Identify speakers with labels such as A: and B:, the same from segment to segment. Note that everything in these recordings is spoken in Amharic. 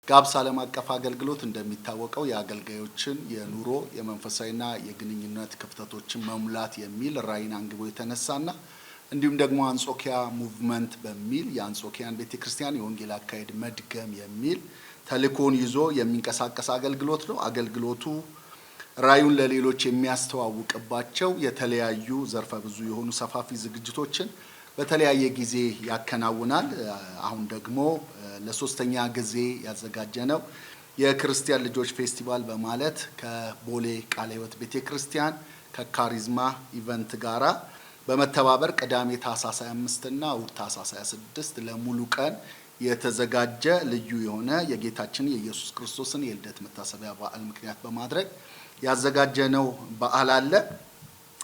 A: ጋብስ ዓለም አቀፍ አገልግሎት እንደሚታወቀው የአገልጋዮችን የኑሮ የመንፈሳዊና የግንኙነት ክፍተቶችን መሙላት የሚል ራዕይን አንግቦ የተነሳና እንዲሁም ደግሞ አንጾኪያ ሙቭመንት በሚል የአንጾኪያን ቤተክርስቲያን የወንጌል አካሄድ መድገም የሚል ተልእኮን ይዞ የሚንቀሳቀስ አገልግሎት ነው። አገልግሎቱ ራዕዩን ለሌሎች የሚያስተዋውቅባቸው የተለያዩ ዘርፈ ብዙ የሆኑ ሰፋፊ ዝግጅቶችን በተለያየ ጊዜ ያከናውናል። አሁን ደግሞ ለሶስተኛ ጊዜ ያዘጋጀነው የክርስቲያን ልጆች ፌስቲቫል በማለት ከቦሌ ቃለ ሕይወት ቤተክርስቲያን ከካሪዝማ ኢቨንት ጋራ በመተባበር ቅዳሜ ታኅሳስ 25 እና እሁድ ታኅሳስ 26 ለሙሉ ቀን የተዘጋጀ ልዩ የሆነ የጌታችን የኢየሱስ ክርስቶስን የልደት መታሰቢያ በዓል ምክንያት በማድረግ ያዘጋጀነው በዓል አለ።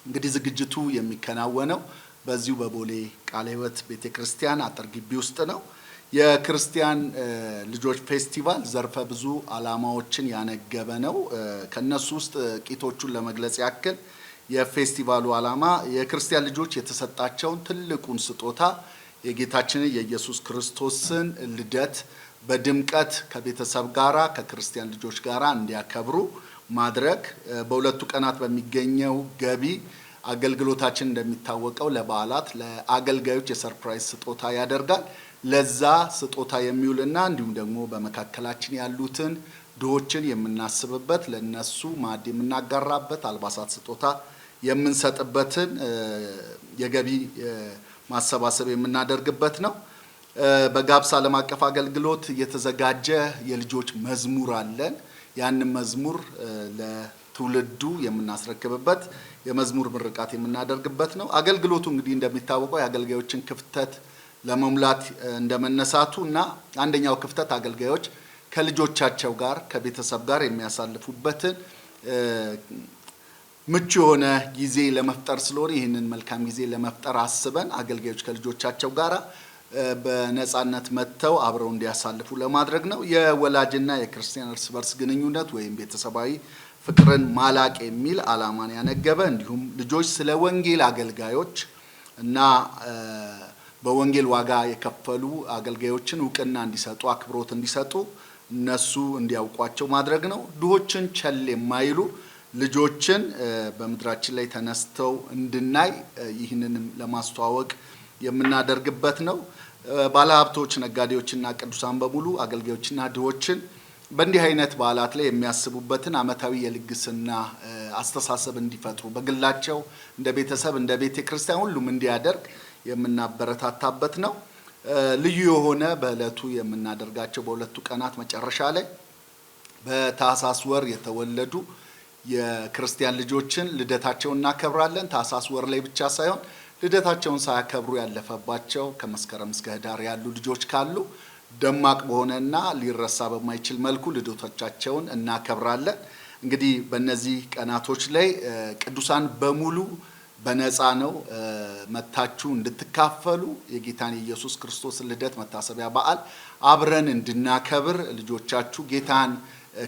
A: እንግዲህ ዝግጅቱ የሚከናወነው በዚሁ በቦሌ ቃለ ሕይወት ቤተክርስቲያን አጥር ግቢ ውስጥ ነው። የክርስቲያን ልጆች ፌስቲቫል ዘርፈ ብዙ ዓላማዎችን ያነገበ ነው። ከነሱ ውስጥ ጥቂቶቹን ለመግለጽ ያክል የፌስቲቫሉ ዓላማ የክርስቲያን ልጆች የተሰጣቸውን ትልቁን ስጦታ የጌታችንን የኢየሱስ ክርስቶስን ልደት በድምቀት ከቤተሰብ ጋራ ከክርስቲያን ልጆች ጋራ እንዲያከብሩ ማድረግ፣ በሁለቱ ቀናት በሚገኘው ገቢ አገልግሎታችን እንደሚታወቀው ለበዓላት ለአገልጋዮች የሰርፕራይዝ ስጦታ ያደርጋል። ለዛ ስጦታ የሚውልና እንዲሁም ደግሞ በመካከላችን ያሉትን ድሆችን የምናስብበት ለነሱ ማዕድ የምናጋራበት አልባሳት ስጦታ የምንሰጥበትን የገቢ ማሰባሰብ የምናደርግበት ነው። በጋብስ ዓለም አቀፍ አገልግሎት የተዘጋጀ የልጆች መዝሙር አለን። ያንን መዝሙር ለትውልዱ የምናስረክብበት የመዝሙር ምርቃት የምናደርግበት ነው። አገልግሎቱ እንግዲህ እንደሚታወቀው የአገልጋዮችን ክፍተት ለመሙላት እንደመነሳቱ እና አንደኛው ክፍተት አገልጋዮች ከልጆቻቸው ጋር ከቤተሰብ ጋር የሚያሳልፉበትን ምቹ የሆነ ጊዜ ለመፍጠር ስለሆነ ይህንን መልካም ጊዜ ለመፍጠር አስበን አገልጋዮች ከልጆቻቸው ጋር በነፃነት መጥተው አብረው እንዲያሳልፉ ለማድረግ ነው። የወላጅና የክርስቲያን እርስ በርስ ግንኙነት ወይም ቤተሰባዊ ፍቅርን ማላቅ የሚል ዓላማን ያነገበ እንዲሁም ልጆች ስለ ወንጌል አገልጋዮች እና በወንጌል ዋጋ የከፈሉ አገልጋዮችን እውቅና እንዲሰጡ አክብሮት እንዲሰጡ እነሱ እንዲያውቋቸው ማድረግ ነው። ድሆችን ቸል የማይሉ ልጆችን በምድራችን ላይ ተነስተው እንድናይ ይህንንም ለማስተዋወቅ የምናደርግበት ነው። ባለሀብቶች፣ ነጋዴዎችና ቅዱሳን በሙሉ አገልጋዮችና ድሆችን በእንዲህ አይነት በዓላት ላይ የሚያስቡበትን ዓመታዊ የልግስና አስተሳሰብ እንዲፈጥሩ በግላቸው እንደ ቤተሰብ እንደ ቤተክርስቲያን ሁሉም እንዲያደርግ የምናበረታታበት ነው። ልዩ የሆነ በዕለቱ የምናደርጋቸው በሁለቱ ቀናት መጨረሻ ላይ በታኅሳስ ወር የተወለዱ የክርስቲያን ልጆችን ልደታቸውን እናከብራለን። ታኅሳስ ወር ላይ ብቻ ሳይሆን ልደታቸውን ሳያከብሩ ያለፈባቸው ከመስከረም እስከ ህዳር ያሉ ልጆች ካሉ ደማቅ በሆነና ሊረሳ በማይችል መልኩ ልደቶቻቸውን እናከብራለን። እንግዲህ በእነዚህ ቀናቶች ላይ ቅዱሳን በሙሉ በነፃ ነው መታችሁ እንድትካፈሉ የጌታን የኢየሱስ ክርስቶስ ልደት መታሰቢያ በዓል አብረን እንድናከብር ልጆቻችሁ ጌታን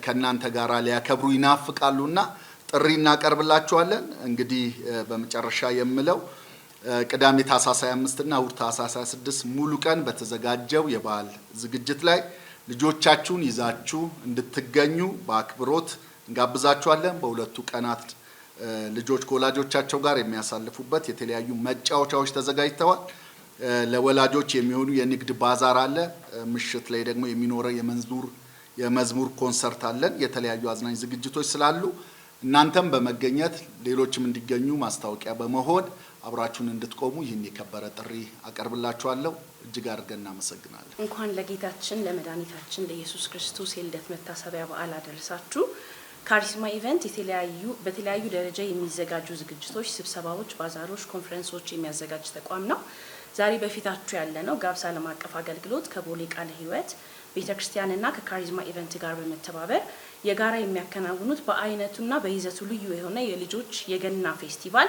A: ከናንተ ጋር ሊያከብሩ ይናፍቃሉና ጥሪ እናቀርብላችኋለን። እንግዲህ በመጨረሻ የምለው ቅዳሜ ታኅሳስ 25 እና እሁድ ታኅሳስ 26 ሙሉ ቀን በተዘጋጀው የበዓል ዝግጅት ላይ ልጆቻችሁን ይዛችሁ እንድትገኙ በአክብሮት እንጋብዛችኋለን። በሁለቱ ቀናት ልጆች ከወላጆቻቸው ጋር የሚያሳልፉበት የተለያዩ መጫወቻዎች ተዘጋጅተዋል። ለወላጆች የሚሆኑ የንግድ ባዛር አለ። ምሽት ላይ ደግሞ የሚኖረው የመዝሙር ኮንሰርት አለን። የተለያዩ አዝናኝ ዝግጅቶች ስላሉ እናንተም በመገኘት ሌሎችም እንዲገኙ ማስታወቂያ በመሆን አብራችሁን እንድትቆሙ ይህን የከበረ ጥሪ አቀርብላችኋለሁ። እጅግ አድርገን እናመሰግናለን።
B: እንኳን ለጌታችን ለመድኃኒታችን ለኢየሱስ ክርስቶስ የልደት መታሰቢያ በዓል አደረሳችሁ። ካሪዝማ ኢቨንት በተለያዩ ደረጃ የሚዘጋጁ ዝግጅቶች፣ ስብሰባዎች፣ ባዛሮች፣ ኮንፈረንሶች የሚያዘጋጅ ተቋም ነው። ዛሬ በፊታችሁ ያለነው ጋብስ ዓለም አቀፍ አገልግሎት ከቦሌ ቃለ ሕይወት ቤተክርስቲያንና ከካሪዝማ ኢቨንት ጋር በመተባበር የጋራ የሚያከናውኑት በአይነቱና በይዘቱ ልዩ የሆነ የልጆች የገና ፌስቲቫል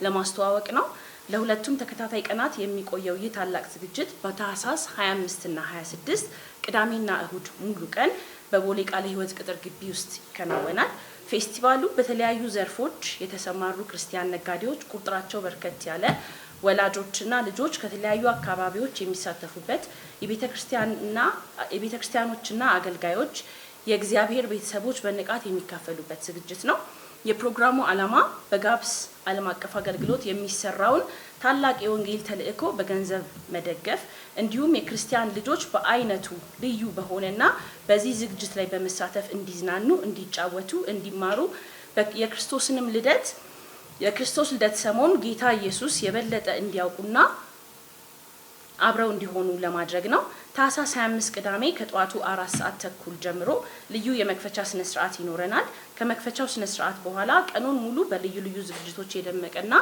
B: ለማስተዋወቅ ነው። ለሁለቱም ተከታታይ ቀናት የሚቆየው ይህ ታላቅ ዝግጅት በታኅሳስ 25 እና 26 ቅዳሜና እሁድ ሙሉ ቀን በቦሌ ቃለ ሕይወት ቅጥር ግቢ ውስጥ ይከናወናል። ፌስቲቫሉ በተለያዩ ዘርፎች የተሰማሩ ክርስቲያን ነጋዴዎች ቁጥራቸው በርከት ያለ ወላጆችና ልጆች ከተለያዩ አካባቢዎች የሚሳተፉበት የቤተክርስቲያኖችና አገልጋዮች የእግዚአብሔር ቤተሰቦች በንቃት የሚካፈሉበት ዝግጅት ነው። የፕሮግራሙ ዓላማ በጋብስ ዓለም አቀፍ አገልግሎት የሚሰራውን ታላቅ የወንጌል ተልእኮ በገንዘብ መደገፍ እንዲሁም የክርስቲያን ልጆች በአይነቱ ልዩ በሆነና በዚህ ዝግጅት ላይ በመሳተፍ እንዲዝናኑ፣ እንዲጫወቱ፣ እንዲማሩ የክርስቶስ ልደት ሰሞን ጌታ ኢየሱስ የበለጠ እንዲያውቁና አብረው እንዲሆኑ ለማድረግ ነው። ታህሳስ 25 ቅዳሜ ከጠዋቱ 4:30 ጀምሮ ልዩ የመክፈቻ ስነ ስርዓት ይኖረናል። ከመክፈቻው ስነ ስርዓት በኋላ ቀኑን ሙሉ በልዩ ልዩ ዝግጅቶች የደመቀና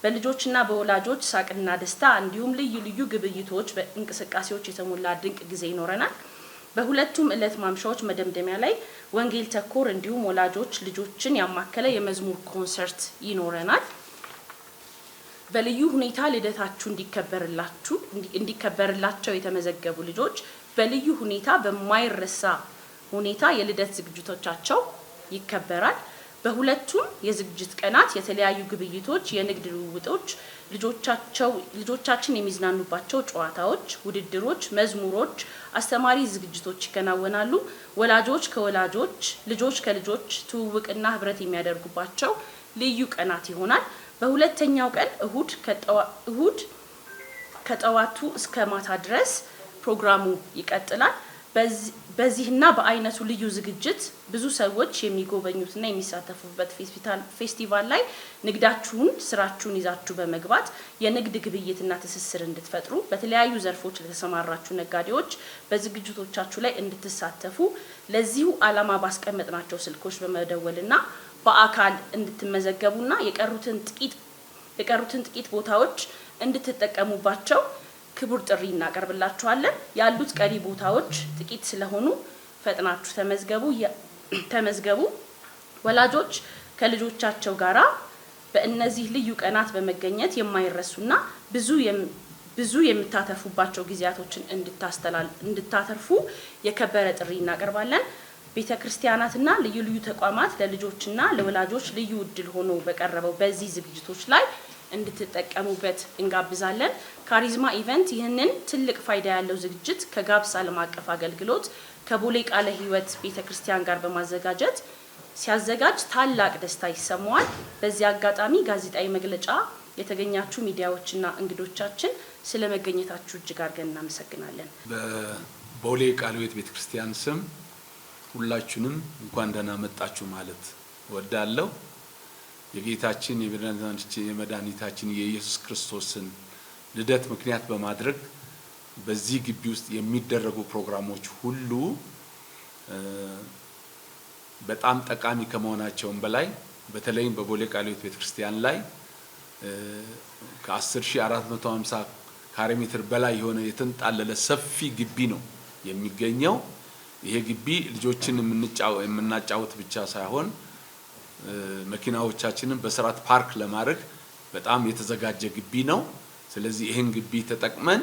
B: በልጆችና በወላጆች ሳቅና ደስታ እንዲሁም ልዩ ልዩ ግብይቶች በእንቅስቃሴዎች የተሞላ ድንቅ ጊዜ ይኖረናል። በሁለቱም ዕለት ማምሻዎች መደምደሚያ ላይ ወንጌል ተኮር እንዲሁም ወላጆች ልጆችን ያማከለ የመዝሙር ኮንሰርት ይኖረናል። በልዩ ሁኔታ ልደታችሁ እንዲከበርላቸው የተመዘገቡ ልጆች በልዩ ሁኔታ በማይረሳ ሁኔታ የልደት ዝግጅቶቻቸው ይከበራል። በሁለቱም የዝግጅት ቀናት የተለያዩ ግብይቶች፣ የንግድ ልውውጦች፣ ልጆቻችን የሚዝናኑባቸው ጨዋታዎች፣ ውድድሮች፣ መዝሙሮች፣ አስተማሪ ዝግጅቶች ይከናወናሉ። ወላጆች ከወላጆች፣ ልጆች ከልጆች ትውውቅና ህብረት የሚያደርጉባቸው ልዩ ቀናት ይሆናል። በሁለተኛው ቀን እሁድ ከጠዋቱ እስከ ማታ ድረስ ፕሮግራሙ ይቀጥላል። በዚህና በአይነቱ ልዩ ዝግጅት ብዙ ሰዎች የሚጎበኙትና የሚሳተፉበት ፌስቲቫል ላይ ንግዳችሁን፣ ስራችሁን ይዛችሁ በመግባት የንግድ ግብይትና ትስስር እንድትፈጥሩ በተለያዩ ዘርፎች ለተሰማራችሁ ነጋዴዎች በዝግጅቶቻችሁ ላይ እንድትሳተፉ ለዚሁ ዓላማ ባስቀመጥናቸው ስልኮች በመደወልና በአካል እንድትመዘገቡና የቀሩትን ጥቂት ቦታዎች እንድትጠቀሙባቸው ክቡር ጥሪ እናቀርብላችኋለን። ያሉት ቀሪ ቦታዎች ጥቂት ስለሆኑ ፈጥናችሁ ተመዝገቡ። ወላጆች ከልጆቻቸው ጋራ በእነዚህ ልዩ ቀናት በመገኘት የማይረሱና ብዙ የምታተርፉባቸው ጊዜያቶችን እንድታተርፉ የከበረ ጥሪ እናቀርባለን። ቤተክርስቲያናትና ልዩ ልዩ ተቋማት ለልጆችና ለወላጆች ልዩ እድል ሆኖ በቀረበው በዚህ ዝግጅቶች ላይ እንድትጠቀሙበት እንጋብዛለን። ካሪዝማ ኢቨንት ይህንን ትልቅ ፋይዳ ያለው ዝግጅት ከጋብስ ዓለም አቀፍ አገልግሎት ከቦሌ ቃለ ሕይወት ቤተክርስቲያን ጋር በማዘጋጀት ሲያዘጋጅ ታላቅ ደስታ ይሰማዋል። በዚህ አጋጣሚ ጋዜጣዊ መግለጫ የተገኛችሁ ሚዲያዎችና እንግዶቻችን ስለመገኘታችሁ እጅግ አድርገን እናመሰግናለን።
C: በቦሌ ቃለ ሕይወት ቤተክርስቲያን ስም ሁላችሁንም እንኳን ደህና መጣችሁ ማለት እወዳለሁ። የጌታችን የመድኃኒታችን የኢየሱስ ክርስቶስን ልደት ምክንያት በማድረግ በዚህ ግቢ ውስጥ የሚደረጉ ፕሮግራሞች ሁሉ በጣም ጠቃሚ ከመሆናቸውም በላይ በተለይም በቦሌ ቃለ ሕይወት ቤተክርስቲያን ላይ ከ10,450 ካሬ ሜትር በላይ የሆነ የተንጣለለ ሰፊ ግቢ ነው የሚገኘው። ይሄ ግቢ ልጆችን የምናጫወት ብቻ ሳይሆን መኪናዎቻችንን በስርዓት ፓርክ ለማድረግ በጣም የተዘጋጀ ግቢ ነው። ስለዚህ ይሄን ግቢ ተጠቅመን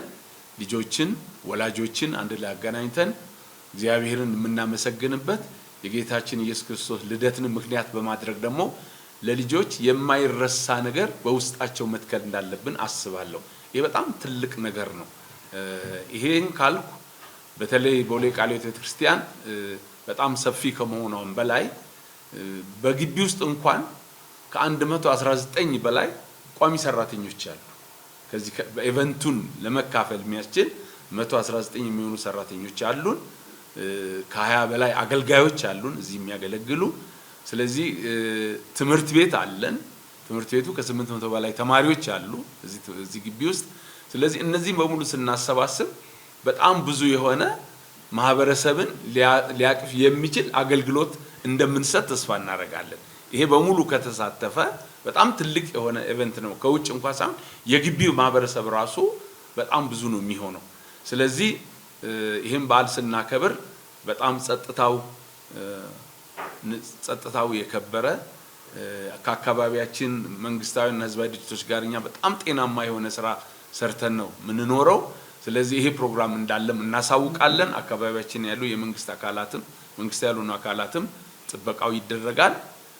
C: ልጆችን፣ ወላጆችን አንድ ላይ አገናኝተን እግዚአብሔርን የምናመሰግንበት የጌታችን ኢየሱስ ክርስቶስ ልደትን ምክንያት በማድረግ ደግሞ ለልጆች የማይረሳ ነገር በውስጣቸው መትከል እንዳለብን አስባለሁ። ይሄ በጣም ትልቅ ነገር ነው። ይሄን ካልኩ በተለይ ቦሌ ቃለ ሕይወት ቤተክርስቲያን በጣም ሰፊ ከመሆኗም በላይ በግቢ ውስጥ እንኳን ከ119 በላይ ቋሚ ሰራተኞች አሉ። ከዚህ በኢቨንቱን ለመካፈል የሚያስችል 119 የሚሆኑ ሰራተኞች አሉን። ከ20 በላይ አገልጋዮች አሉን እዚህ የሚያገለግሉ። ስለዚህ ትምህርት ቤት አለን። ትምህርት ቤቱ ከ800 በላይ ተማሪዎች አሉ እዚህ ግቢ ውስጥ። ስለዚህ እነዚህን በሙሉ ስናሰባስብ በጣም ብዙ የሆነ ማህበረሰብን ሊያቅፍ የሚችል አገልግሎት እንደምንሰጥ ተስፋ እናደርጋለን። ይሄ በሙሉ ከተሳተፈ በጣም ትልቅ የሆነ ኢቨንት ነው። ከውጭ እንኳን ሳይሆን የግቢው ማህበረሰብ ራሱ በጣም ብዙ ነው የሚሆነው። ስለዚህ ይሄን በዓል ስናከብር በጣም ጸጥታው የከበረ ከአካባቢያችን መንግስታዊና ህዝባዊ ድርጅቶች ጋር እኛ በጣም ጤናማ የሆነ ስራ ሰርተን ነው የምንኖረው። ስለዚህ ይሄ ፕሮግራም እንዳለም እናሳውቃለን። አካባቢያችን ያሉ የመንግስት አካላትም መንግስት ያልሆኑ አካላትም ጥበቃው ይደረጋል።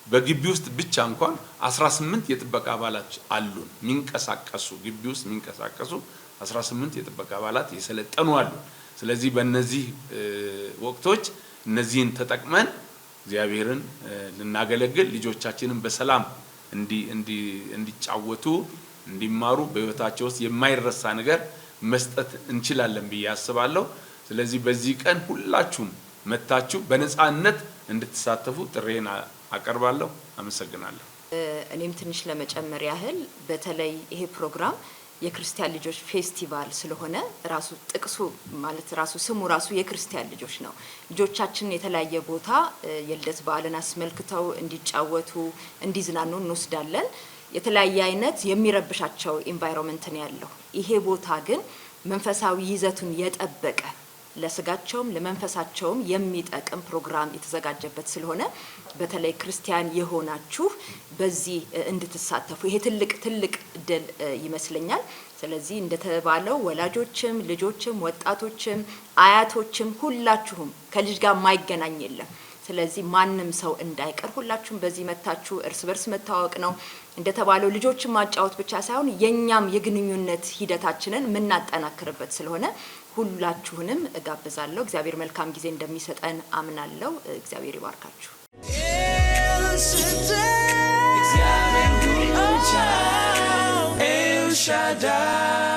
C: በግቢ ውስጥ ብቻ እንኳን 18 የጥበቃ አባላት አሉን ሚንቀሳቀሱ ግቢ ውስጥ ሚንቀሳቀሱ 18 የጥበቃ አባላት የሰለጠኑ አሉ። ስለዚህ በእነዚህ ወቅቶች እነዚህን ተጠቅመን እግዚአብሔርን ልናገለግል ልጆቻችንን በሰላም እንዲጫወቱ እንዲማሩ በህይወታቸው ውስጥ የማይረሳ ነገር መስጠት እንችላለን ብዬ አስባለሁ። ስለዚህ በዚህ ቀን ሁላችሁም መታችሁ በነፃነት እንድትሳተፉ ጥሬን አቀርባለሁ። አመሰግናለሁ።
D: እኔም ትንሽ ለመጨመር ያህል በተለይ ይሄ ፕሮግራም የክርስቲያን ልጆች ፌስቲቫል ስለሆነ ራሱ ጥቅሱ ማለት ራሱ ስሙ ራሱ የክርስቲያን ልጆች ነው። ልጆቻችን የተለያየ ቦታ የልደት በዓልን አስመልክተው እንዲጫወቱ እንዲዝናኑ እንወስዳለን። የተለያየ አይነት የሚረብሻቸው ኢንቫይሮንመንት ነው ያለው። ይሄ ቦታ ግን መንፈሳዊ ይዘቱን የጠበቀ ለስጋቸውም ለመንፈሳቸውም የሚጠቅም ፕሮግራም የተዘጋጀበት ስለሆነ በተለይ ክርስቲያን የሆናችሁ በዚህ እንድትሳተፉ ይሄ ትልቅ ድል ይመስለኛል። ስለዚህ እንደተባለው ወላጆችም ልጆችም ወጣቶችም አያቶችም ሁላችሁም ከልጅ ጋር ማይገናኝ የለም። ስለዚህ ማንም ሰው እንዳይቀር ሁላችሁም በዚህ መታችሁ እርስ በርስ መታወቅ ነው። እንደተባለው ልጆችን ማጫወት ብቻ ሳይሆን የኛም የግንኙነት ሂደታችንን ምናጠናክርበት ስለሆነ ሁላችሁንም እጋብዛለሁ። እግዚአብሔር መልካም ጊዜ እንደሚሰጠን አምናለሁ። እግዚአብሔር ይባርካችሁ። El Shaddai